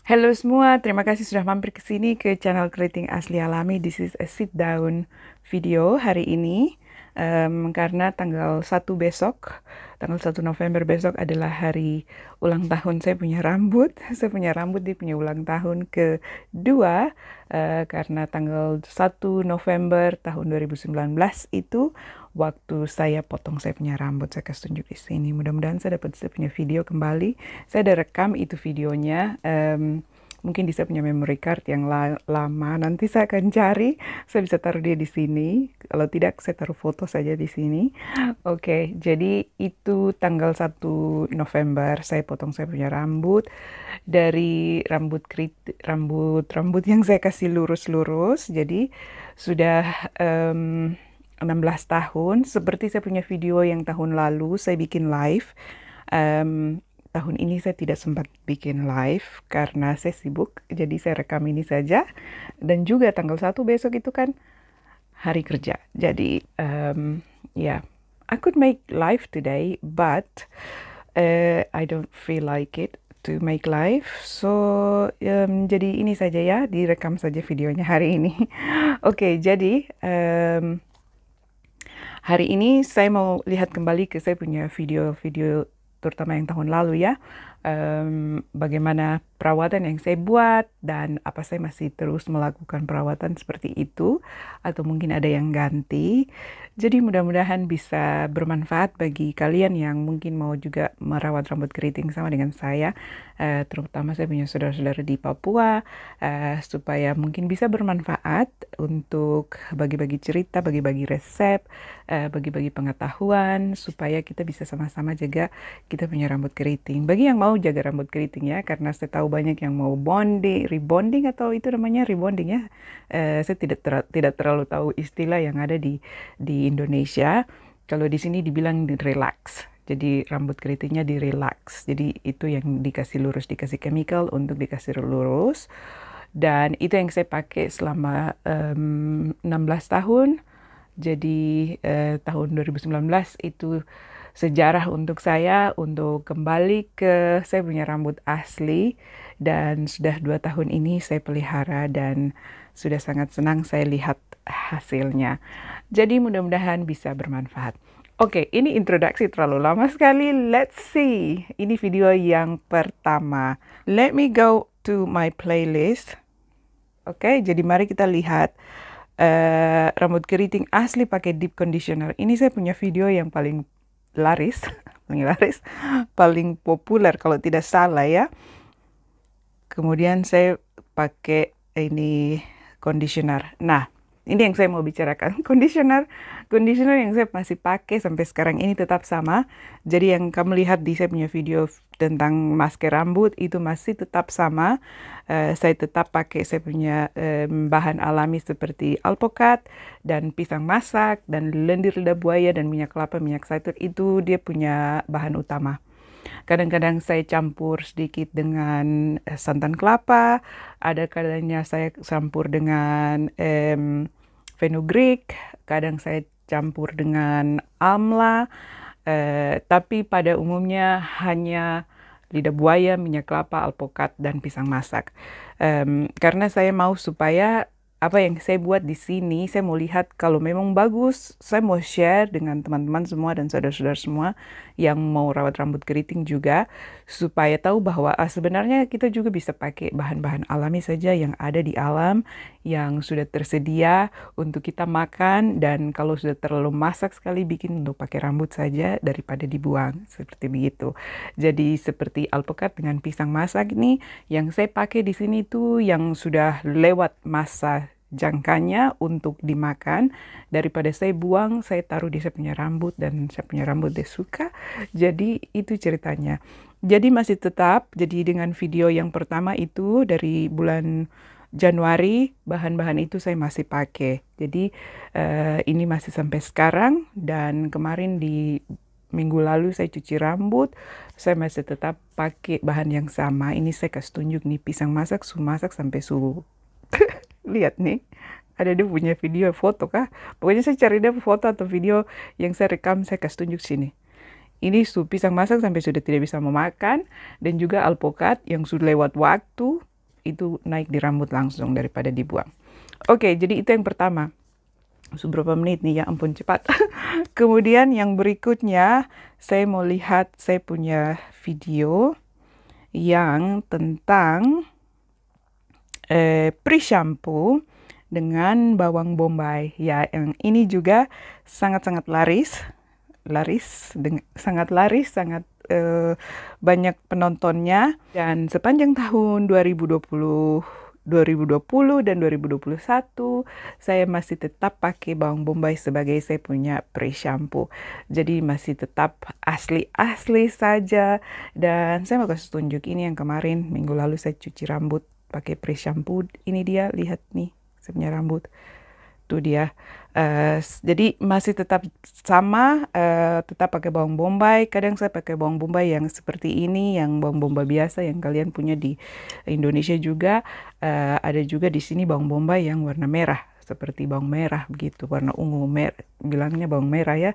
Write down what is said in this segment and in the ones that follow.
Halo semua, terima kasih sudah mampir ke sini ke channel Keriting Asli Alami. This is a sit down video hari ini karena tanggal 1 November besok adalah hari ulang tahun saya punya rambut. Saya punya rambut, dia punya ulang tahun kedua karena tanggal 1 November tahun 2019 itu waktu saya potong saya punya rambut. Saya kasih tunjuk di sini. Mudah-mudahan saya dapat saya punya video kembali. Saya ada rekam itu videonya. Mungkin bisa punya memory card yang lama. Nanti saya akan cari. Saya bisa taruh dia di sini. Kalau tidak, saya taruh foto saja di sini. Oke, jadi itu tanggal 1 November saya potong saya punya rambut. Dari rambut yang saya kasih lurus-lurus. Jadi sudah 16 tahun. Seperti saya punya video yang tahun lalu saya bikin live. Tahun ini saya tidak sempat bikin live karena saya sibuk, jadi saya rekam ini saja. Dan juga tanggal 1 besok itu kan hari kerja. Jadi, I could make live today, but I don't feel like it to make live. So, jadi ini saja ya, direkam saja videonya hari ini. Oke, jadi hari ini saya mau lihat kembali ke saya punya video-video terutama yang tahun lalu ya, bagaimana perawatan yang saya buat dan apa saya masih terus melakukan perawatan seperti itu atau mungkin ada yang ganti. Jadi mudah-mudahan bisa bermanfaat bagi kalian yang mungkin mau juga merawat rambut keriting sama dengan saya, terutama saya punya saudara-saudara di Papua, supaya mungkin bisa bermanfaat untuk bagi-bagi cerita, bagi-bagi resep, bagi-bagi pengetahuan supaya kita bisa sama-sama jaga kita punya rambut keriting. Bagi yang mau jaga rambut keriting ya, karena saya tahu banyak yang mau rebonding atau itu namanya rebonding ya. Saya tidak terlalu tahu istilah yang ada di Indonesia. Kalau di sini dibilang relax. Jadi rambut keritingnya direlax. Jadi itu yang dikasih lurus, dikasih chemical untuk dikasih lurus. Dan itu yang saya pakai selama 16 tahun. Jadi tahun 2019 itu sejarah untuk saya untuk kembali ke saya punya rambut asli, dan sudah 2 tahun ini saya pelihara dan sudah sangat senang saya lihat hasilnya. Jadi mudah-mudahan bisa bermanfaat. Oke, ini introduksi terlalu lama sekali. Let's see. Ini video yang pertama. Let me go to my playlist. Oke, jadi mari kita lihat rambut keriting asli pakai deep conditioner. Ini saya punya video yang paling laris, paling populer kalau tidak salah ya. Kemudian saya pakai ini conditioner. Nah, ini yang saya mau bicarakan. Conditioner yang saya masih pakai sampai sekarang ini tetap sama. Jadi yang kamu lihat di saya punya video tentang masker rambut itu masih tetap sama. Saya tetap pakai saya punya bahan alami seperti alpukat dan pisang masak dan lendir lidah buaya dan minyak kelapa, minyak zaitun. Itu dia punya bahan utama. Kadang-kadang saya campur sedikit dengan santan kelapa, ada kadangnya saya campur dengan fenugreek, kadang saya campur dengan amla, tapi pada umumnya hanya lidah buaya, minyak kelapa, alpukat, dan pisang masak. Karena saya mau supaya apa yang saya buat di sini, saya mau lihat kalau memang bagus, saya mau share dengan teman-teman semua dan saudara-saudara semua yang mau rawat rambut keriting juga, supaya tahu bahwa sebenarnya kita juga bisa pakai bahan-bahan alami saja yang ada di alam, yang sudah tersedia untuk kita makan, dan kalau sudah terlalu masak sekali bikin untuk pakai rambut saja daripada dibuang, seperti begitu. Jadi seperti alpukat dengan pisang masak ini, yang saya pakai di sini tuh yang sudah lewat masa jangkanya untuk dimakan, daripada saya buang, saya taruh di saya punya rambut dan saya punya rambut dia suka. Jadi itu ceritanya. Jadi masih tetap, jadi dengan video yang pertama itu dari bulan Januari, bahan-bahan itu saya masih pakai. Jadi ini masih sampai sekarang, dan kemarin di minggu lalu saya cuci rambut, saya masih tetap pakai bahan yang sama. Ini saya kasih tunjuk nih, pisang masak, suhu masak sampai suhu. Lihat nih, ada dia punya video foto kah? Pokoknya saya cari dia foto atau video yang saya rekam, saya kasih tunjuk sini. Ini pisang masak sampai sudah tidak bisa memakan, dan juga alpukat yang sudah lewat waktu, itu naik di rambut langsung daripada dibuang. Oke, jadi itu yang pertama. Seberapa menit nih, ya ampun cepat. Kemudian yang berikutnya, saya mau lihat saya punya video yang tentang pre-shampoo dengan bawang bombay. Ya, yang ini juga sangat-sangat sangat laris, sangat banyak penontonnya. Dan sepanjang tahun 2020 dan 2021 saya masih tetap pakai bawang bombay sebagai saya punya pre-shampoo. Jadi masih tetap asli-asli saja. Dan saya mau kasih tunjuk ini yang kemarin minggu lalu saya cuci rambut pakai pre-shampoo. Ini dia, lihat nih saya punya rambut. Itu dia. Jadi masih tetap sama, tetap pakai bawang bombay. Kadang saya pakai bawang bombay yang seperti ini, yang bawang bombay biasa yang kalian punya di Indonesia juga. Ada juga di sini bawang bombay yang warna merah, seperti bawang merah begitu, warna ungu, bilangnya bawang merah ya,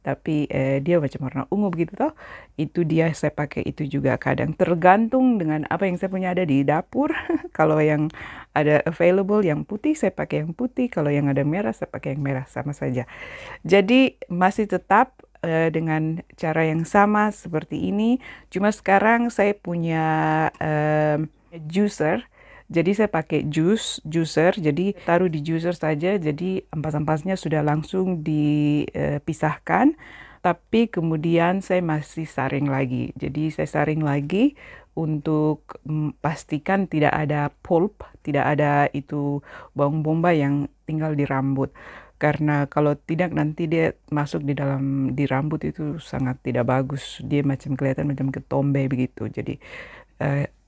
tapi dia macam warna ungu begitu toh. Itu dia, saya pakai itu juga kadang, tergantung dengan apa yang saya punya ada di dapur. Kalau yang ada available yang putih, saya pakai yang putih. Kalau yang ada merah, saya pakai yang merah, sama saja. Jadi masih tetap dengan cara yang sama seperti ini. Cuma sekarang saya punya juicer. Jadi saya pakai juicer, jadi taruh di juicer saja, jadi ampas-ampasnya sudah langsung dipisahkan. Tapi kemudian saya masih saring lagi. Jadi saya saring lagi untuk pastikan tidak ada pulp, tidak ada itu bawang bombay yang tinggal di rambut. Karena kalau tidak nanti dia masuk di rambut itu sangat tidak bagus. Dia macam kelihatan macam ketombe begitu. Jadi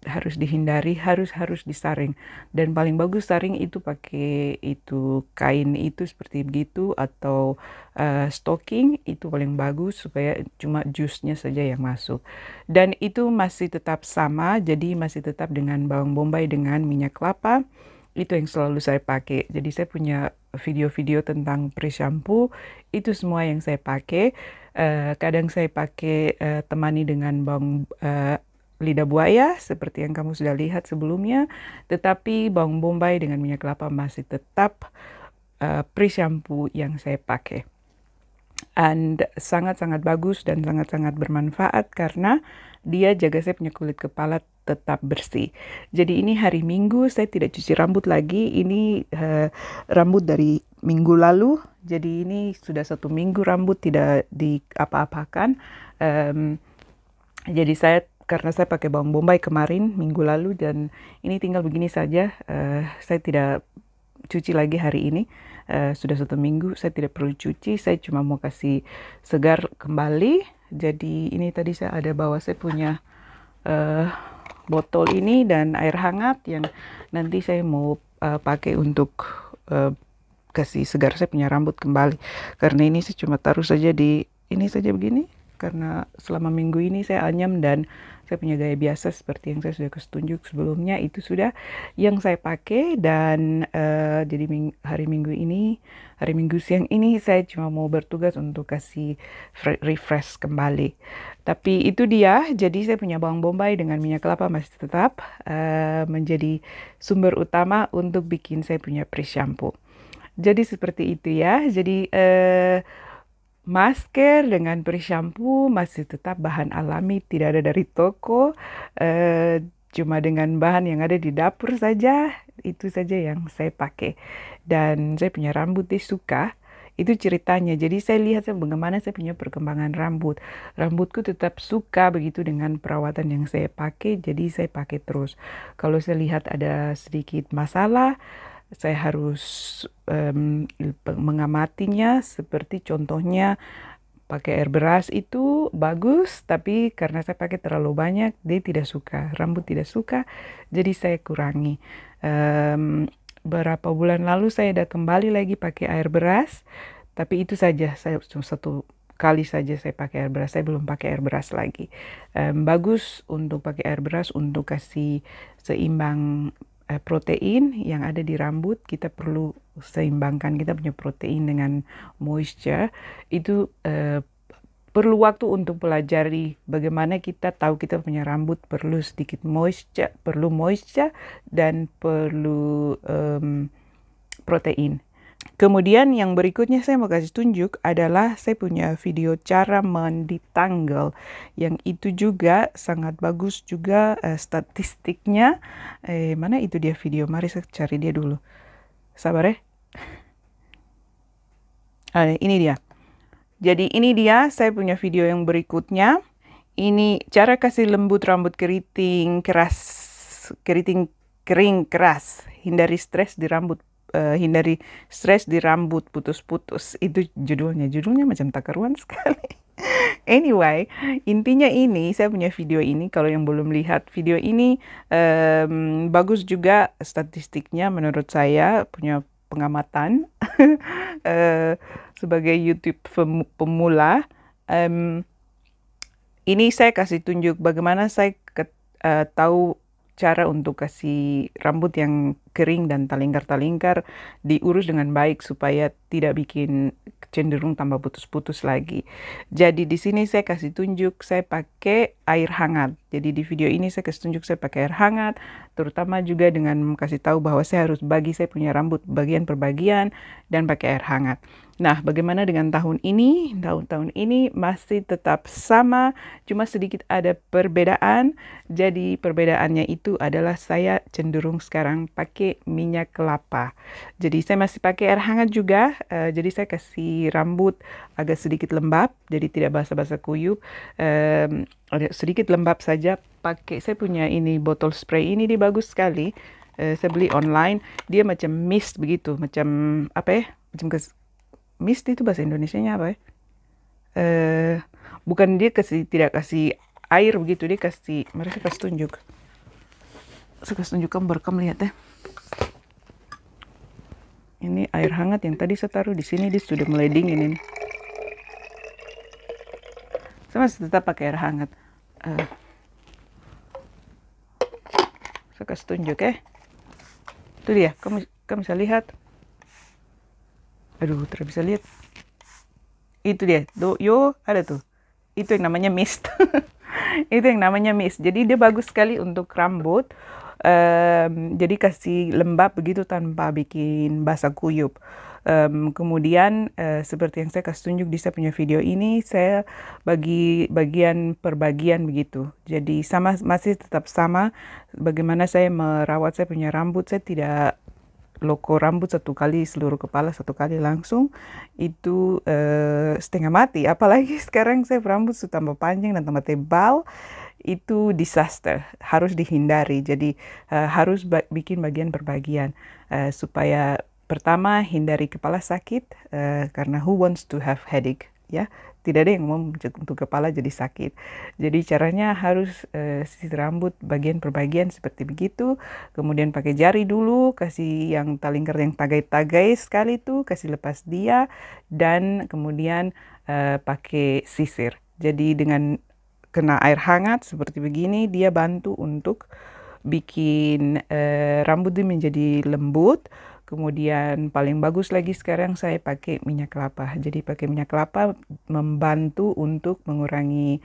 harus dihindari, harus disaring. Dan paling bagus saring itu pakai itu kain itu seperti begitu, atau stocking itu paling bagus supaya cuma jusnya saja yang masuk. Dan itu masih tetap sama, jadi masih tetap dengan bawang bombay dengan minyak kelapa. Itu yang selalu saya pakai. Jadi saya punya video-video tentang pre-shampoo, itu semua yang saya pakai. Kadang saya pakai temani dengan bawang lidah buaya seperti yang kamu sudah lihat sebelumnya, tetapi bawang bombay dengan minyak kelapa masih tetap pre-shampoo yang saya pakai. And sangat-sangat bagus dan sangat-sangat bermanfaat karena dia jaga saya punya kulit kepala tetap bersih. Jadi ini hari Minggu, saya tidak cuci rambut lagi. Ini rambut dari minggu lalu. Jadi ini sudah 1 minggu rambut tidak diapa-apakan. Jadi karena saya pakai bawang bombay kemarin minggu lalu dan ini tinggal begini saja. Saya tidak cuci lagi hari ini. Sudah 1 minggu saya tidak perlu cuci. Saya cuma mau kasih segar kembali. Jadi ini tadi saya ada bawa saya punya botol ini dan air hangat yang nanti saya mau pakai untuk kasih segar saya punya rambut kembali. Karena ini saya cuma taruh saja di ini saja begini. Karena selama minggu ini saya anyam dan saya punya gaya biasa seperti yang saya sudah kasih tunjuk sebelumnya, itu sudah yang saya pakai. Dan jadi hari Minggu siang ini saya cuma mau bertugas untuk kasih refresh kembali. Tapi itu dia, jadi saya punya bawang bombay dengan minyak kelapa masih tetap menjadi sumber utama untuk bikin saya punya pre-shampoo. Jadi seperti itu ya. Jadi masker dengan pre-shampoo masih tetap bahan alami, tidak ada dari toko, cuma dengan bahan yang ada di dapur saja. Itu saja yang saya pakai. Dan saya punya rambut suka. Itu ceritanya. Jadi saya lihat bagaimana saya punya perkembangan rambut. Rambutku tetap suka begitu dengan perawatan yang saya pakai, jadi saya pakai terus. Kalau saya lihat ada sedikit masalah, saya harus mengamatinya, seperti contohnya pakai air beras itu bagus, tapi karena saya pakai terlalu banyak, dia tidak suka, rambut tidak suka, jadi saya kurangi. Berapa bulan lalu saya udah kembali lagi pakai air beras, tapi itu saja, saya cuma 1 kali saja saya pakai air beras, saya belum pakai air beras lagi. Bagus untuk pakai air beras untuk kasih seimbang protein yang ada di rambut. Kita perlu seimbangkan kita punya protein dengan moisture. Itu perlu waktu untuk pelajari bagaimana kita tahu kita punya rambut perlu sedikit moisture dan perlu protein. Kemudian yang berikutnya saya mau kasih tunjuk adalah saya punya video cara mandi tanggal yang itu juga sangat bagus juga statistiknya. Mana itu dia video? Mari saya cari dia dulu. Sabar ya. Ini dia. Jadi ini dia saya punya video yang berikutnya. Ini cara kasih lembut rambut keriting kering keras. Hindari stres di rambut putus-putus. Itu judulnya. Judulnya macam tak karuan sekali. Anyway, intinya ini saya punya video ini. Kalau yang belum lihat video ini bagus juga statistiknya menurut saya, punya pengamatan sebagai YouTube pemula. Ini saya kasih tunjuk bagaimana saya tahu cara untuk kasih rambut yang kering dan talingkar-talingkar diurus dengan baik supaya tidak bikin cenderung tambah putus-putus lagi. Jadi di sini saya kasih tunjuk saya pakai air hangat. Jadi di video ini saya kasih tunjuk saya pakai air hangat, terutama juga dengan kasih tahu bahwa saya harus bagi saya punya rambut bagian per bagian dan pakai air hangat. Nah, bagaimana dengan tahun ini? Tahun ini masih tetap sama, cuma sedikit ada perbedaan. Jadi perbedaannya itu adalah saya cenderung sekarang pakai minyak kelapa. Jadi saya masih pakai air hangat juga. Jadi saya kasih rambut agak sedikit lembab, jadi tidak basah-basah kuyup. Agak sedikit lembab saja. Saya punya ini botol spray ini, dia bagus sekali. Saya beli online. Dia macam mist begitu, macam apa ya? Mist itu bahasa Indonesianya apa ya? Bukan dia tidak kasih air begitu, dia kasih, mari saya kasih tunjuk. Saya kasih tunjuk kamu lihat ya. Ini air hangat yang tadi saya taruh di sini, dia sudah mulai dingin ini. Saya masih tetap pakai air hangat. Saya kasih tunjuk ya. Itu dia, kamu bisa lihat. Aduh, tidak bisa lihat. Itu dia, ada tuh. Itu yang namanya mist. Itu yang namanya mist. Jadi dia bagus sekali untuk rambut. Jadi kasih lembab begitu tanpa bikin basah kuyup. Kemudian seperti yang saya kasih tunjuk di saya punya video ini, saya bagi bagian per bagian begitu. Jadi masih tetap sama bagaimana saya merawat saya punya rambut. Saya tidak loko rambut satu kali seluruh kepala satu kali langsung, itu setengah mati. Apalagi sekarang saya rambut sudah tambah panjang dan tambah tebal, itu disaster, harus dihindari. Jadi harus bikin bagian per bagian supaya pertama hindari kepala sakit, karena who wants to have headache, ya. Tidak ada yang mau untuk kepala jadi sakit. Jadi caranya harus sisir rambut bagian per bagian seperti begitu. Kemudian pakai jari dulu, kasih yang talingkar yang tagai-tagai sekali itu, kasih lepas dia. Dan kemudian pakai sisir. Jadi dengan kena air hangat seperti begini, dia bantu untuk bikin rambut dia menjadi lembut. Kemudian paling bagus lagi sekarang saya pakai minyak kelapa. Jadi pakai minyak kelapa membantu untuk mengurangi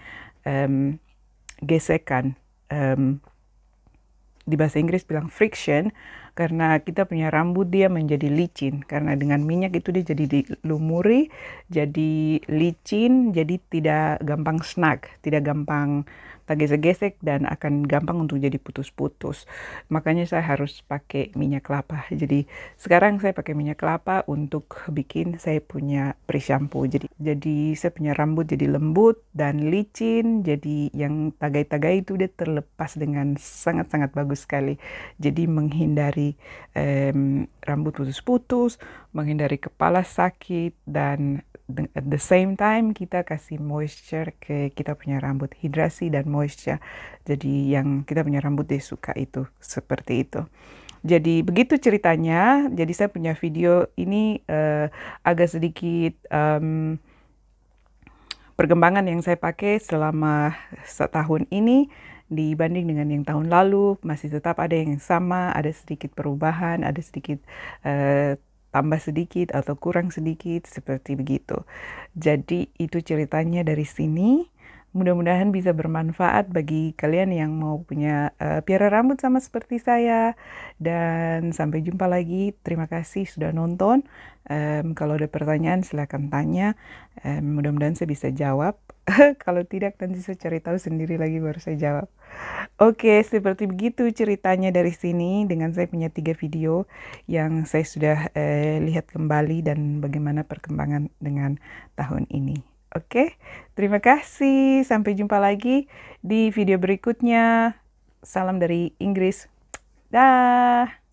gesekan. Di bahasa Inggris bilang friction, karena kita punya rambut dia menjadi licin. Karena dengan minyak itu dia jadi dilumuri, jadi licin, jadi tidak gampang snag, tidak gampang gesek-gesek dan akan gampang untuk jadi putus-putus. Makanya saya harus pakai minyak kelapa. Jadi sekarang saya pakai minyak kelapa untuk bikin saya punya pre-shampoo. Jadi saya punya rambut jadi lembut dan licin. Jadi yang tagai-tagai itu dia terlepas dengan sangat-sangat bagus sekali. Jadi menghindari rambut putus-putus, menghindari kepala sakit, dan at the same time kita kasih moisture ke kita punya rambut, hidrasi dan moisture. Jadi yang kita punya rambut dia suka itu seperti itu. Jadi begitu ceritanya. Jadi saya punya video ini agak sedikit perkembangan yang saya pakai selama setahun ini dibanding dengan yang tahun lalu. Masih tetap ada yang sama, ada sedikit perubahan, ada sedikit tambah sedikit atau kurang sedikit, seperti begitu. Jadi itu ceritanya dari sini. Mudah-mudahan bisa bermanfaat bagi kalian yang mau punya piara rambut sama seperti saya. Dan sampai jumpa lagi. Terima kasih sudah nonton. Kalau ada pertanyaan silahkan tanya. Mudah-mudahan saya bisa jawab. Kalau tidak nanti saya cari tahu sendiri lagi baru saya jawab. Oke, seperti begitu ceritanya dari sini dengan saya punya 3 video yang saya sudah lihat kembali dan bagaimana perkembangan dengan tahun ini. Oke, terima kasih. Sampai jumpa lagi di video berikutnya. Salam dari Inggris. Dah.